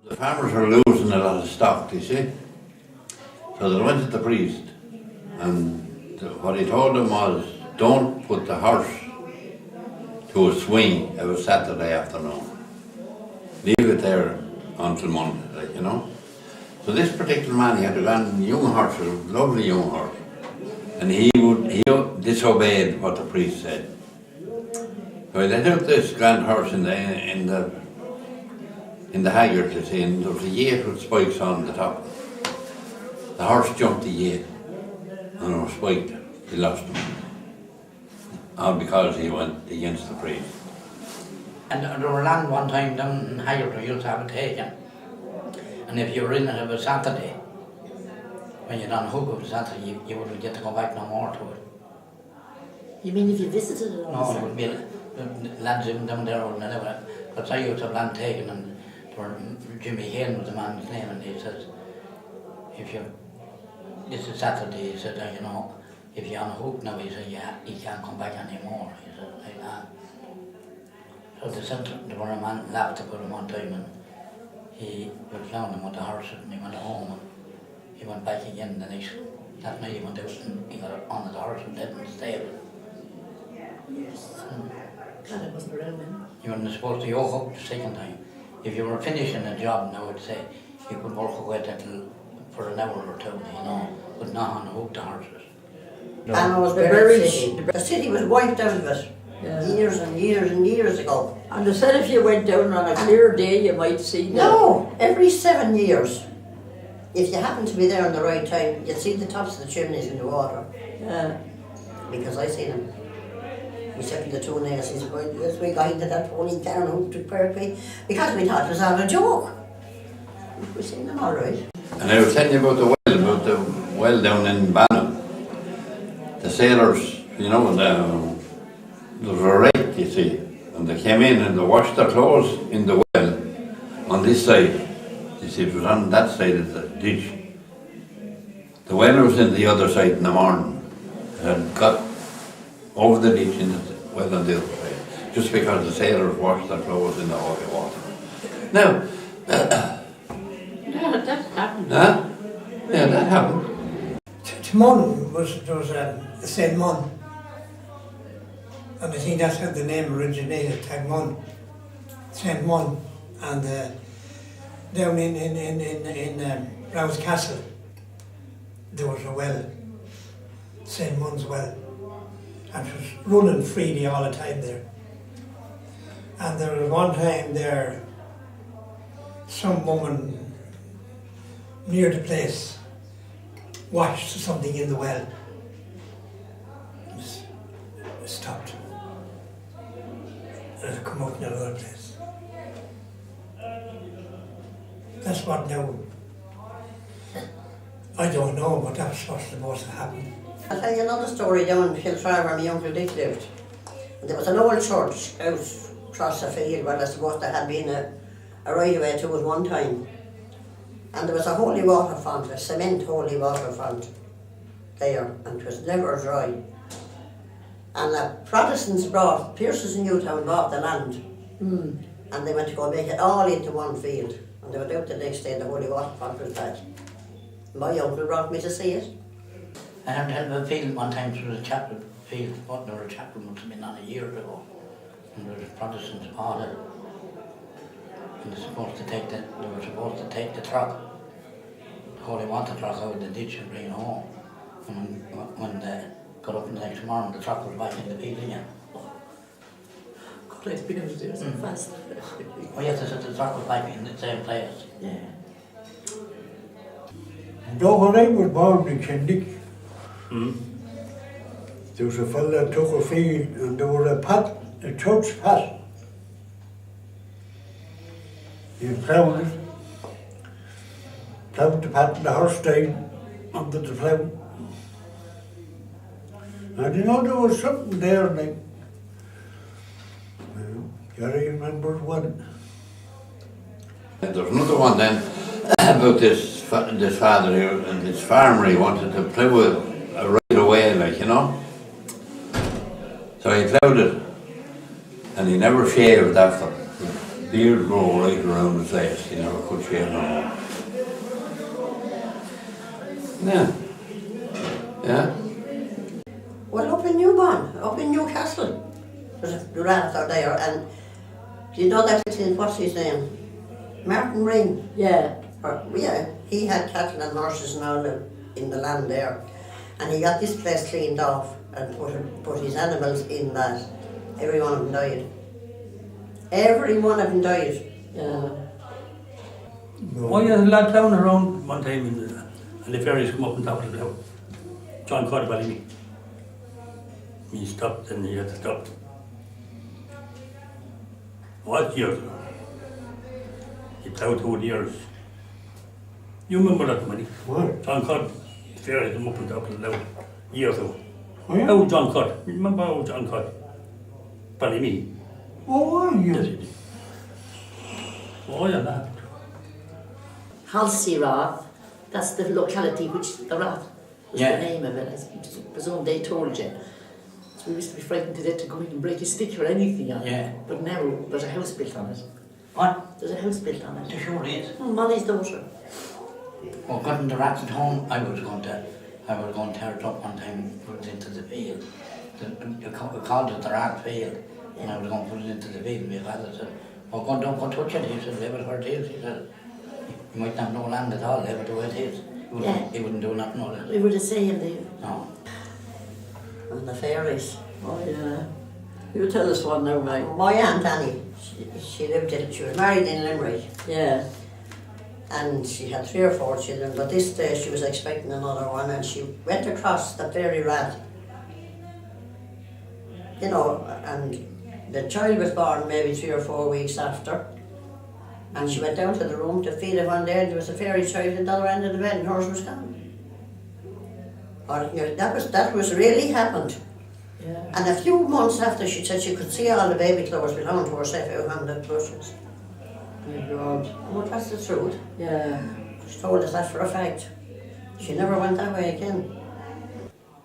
The farmers are losing a lot of stock, you see. So they went to the priest, and what he told them was, don't put the horse to a swing every Saturday afternoon. Leave it there until Monday, like, you know. So this particular man, he had a young horse, a lovely young horse, and he disobeyed what the priest said. So he let out this grand horse in the haggard, you see, and there was a gate with spikes on the top. The horse jumped the gate, and it was spiked. He lost him. All because he went against the priest. And there were land one time down in Haggard who used to have it taken. And if you were in it of a Saturday, when you'd unhook of a Saturday, you wouldn't get to go back no more to it. You mean if you visited it on No, it Saturday? would be lads even down there or whatever. But I used to have land taken, and Jimmy Hale was the man's name, and he says, this is Saturday, he said, you know, if you're unhooked now, he said, yeah, he can't come back anymore. He said, like that. So they sent there were a man laughed about him one time, and he was found him with the horse, and he went home, and he went back again that night he went out and he got on the horse and dead in the stable. Yes. God, I wasn't around then. You weren't supposed to yoke up the second time. If you were finishing a job now, I'd say you could work away for an hour or two, you know, but not unhook the horses. No. And it was The city. The city was wiped out of it years and years and years ago. And they said if you went down on a clear day, you might see them. No, every 7 years, if you happen to be there on the right time, you'd see the tops of the chimneys in the water. Yeah. Because I seen them. We stepped in the two nails, he said, this we got into that pony down who took Pertwee, because we thought it was all a joke. We seen them all right. And I was telling you about the well down in Bannon. The sailors, you know, there was a wreck, you see, and they came in and they washed their clothes in the well on this side. You see, it was on that side of the ditch. The well was in the other side in the morning. It had got over the ditch in the well on the other side, just because the sailors washed their clothes in the holy water. Now, Yeah, that happened. yeah, that happened. Timon there was a Saint Mon, and I think that's how the name originated, Tagmon, Saint Mon, and down in Rouse Castle there was a well, Saint Mon's well, and it was running freely all the time there. And there was one time there, some woman near the place washed something in the well. It stopped. And it come out in another place. That's what now. I don't know, but that's what's supposed to happen. I'll tell you another story down in Hillfire where my uncle Dick lived. And there was an old church out across the field where I suppose there had been a right-of-way to it one time. And there was a holy water font, a cement holy water font there, and it was never dry. And the Protestants Pierces in Newtown bought the land, and they went to go make it all into one field. And they went out the next day and the holy water font was back. My uncle brought me to see it. I had a field one time through the chapel field, but there was a chapel must have been on a year ago, and there was Protestants bought it. And they were supposed to take the truck, the holy water truck out of the ditch and bring it home. And when they got up the next morning, the truck was back in the field again. God, I've been able to do it so fast. Oh yes, they said the truck was back in the same place. Yeah. Though when I was born in Kendick, there was a fellow that took a field and there was a church pat. He ploughed it, ploughed the pat and the horse died under the plough. And you know, there was something there like, Gary remembers one. There's another one then about this father here and this farmer. He wanted to plough a right away, like, you know. So he ploughed it, and he never shaved after. The ears grow right around the face, you never could shave them. Yeah. Yeah. Well, up in Newborn, up in Newcastle, there's a rath out there, and you know that what's his name? Martin Ring. Yeah. Yeah, he had cattle and horses and all in the land there, and he got this place cleaned off and put his animals in that. Every one of them died. Every one of them died. Yeah. Oh yeah, the lad ploughing around one time and the ferries come up on top of the plough. John caught about me. He stopped and he had to stop. What years ago? He ploughed 2 years. You remember that, Manny? What? John caught the ferries come up on top of the plough years ago. Oh, yeah? How John caught? You remember how John caught? Ballymee. Oh, why Yes, you? he did. Oh yeah, that. Halsey Rath, that's the locality which the Rath was Yeah. the name of it. I presume they told you. So we used to be frightened to death to go in and break a stick or anything on it. Yeah. But now there's a house built on it. What? There's a house built on There it. sure is. Molly's daughter. Well, getting the rats at home, I was going to tear it up one time and put it into the field. We called it the rat field, and I was going to put it into the field. My father said, "Oh, God, don't go touch it." He said, "Leave it where it is." He said, "You might have no land at all, leave it the way it is." He wouldn't do nothing with it. We were the same there. No. And the fairies. Oh yeah. You tell us one now, mate. My Aunt Annie, she lived in, she was married in Limerick, Yeah. and she had 3 or 4 children, but this day she was expecting another one, and she went across the fairy rat. You know, and the child was born maybe 3 or 4 weeks after, and she went down to the room to feed it one day, and there was a fairy child at the other end of the bed, and hers was gone. Or, you know, that was really happened. Yeah. And a few months after, she said she could see all the baby clothes belonging to herself out on the bushes. My God. Oh, that's the truth. Yeah. She told us that for a fact. She never went that way again.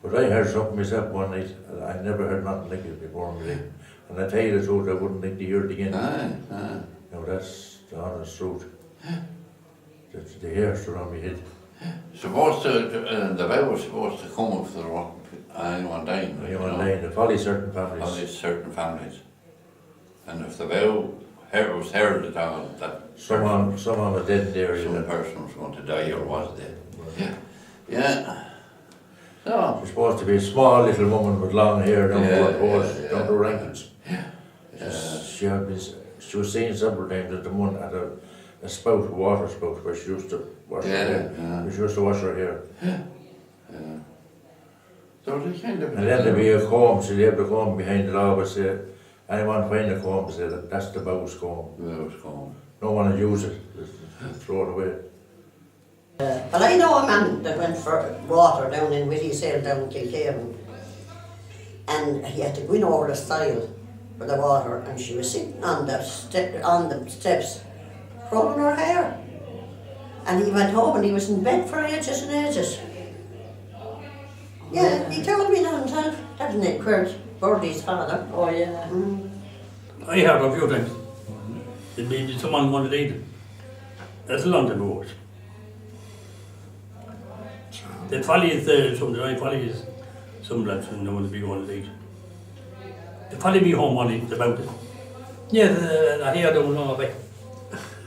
But I heard something myself one night, and I never heard nothing like it before in my life. And I tell you the truth, I wouldn't like to hear it again. Aye. Now that's the honest truth. That's the hair stood on my head. Supposed to, the vow was supposed to come up for the rock, anyone dying. You know, they follow certain families. Only certain families. And if the vow was heard at all, that Someone was dead there, you some know. person was going to die or was dead. Yeah. So, She's supposed to be a small little woman with long hair down Yeah, to her paws, yeah, down to her ankles. yeah. She was seen several times at the one at a spout, a water spout, where she used to wash her hair. Yeah. She used to wash her hair. Yeah. So they kind of. And then there'd be a comb, she'd have the comb behind the law, but say, anyone find the comb, say that's the bow's comb. Well, it's gone. No one would use it, just throw it away. Well, I know a man that went for water down in Whitty's Hill down in Kilcairn, and he had to go in over the stile for the water, and she was sitting on the steps, combing her hair. And he went home and he was in bed for ages and ages. Yeah, he told me that himself. That's Nick Quirk, Birdie's father. Oh yeah. I heard a few times. It'd be someone wanted to eat it. That's a long time ago. The folly is something I folly is some lads who know to be going to eat. The folly be home on it about it. Yeah, I hear don't know about it.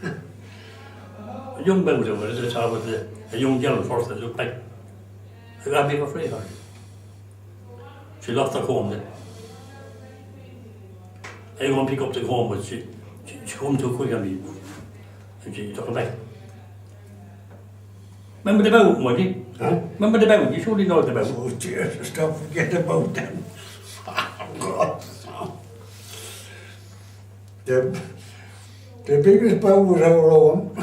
A young bout over it, I saw with a young girl first that looked like I got me for free her. She lost her comb then. I go and pick up the comb, but she come too quick on me and she took it back. Remember the bout, Monty? Huh? Remember the bout? You surely know the bout. Oh dear, stop forgetting about them. God. The biggest bow was our own.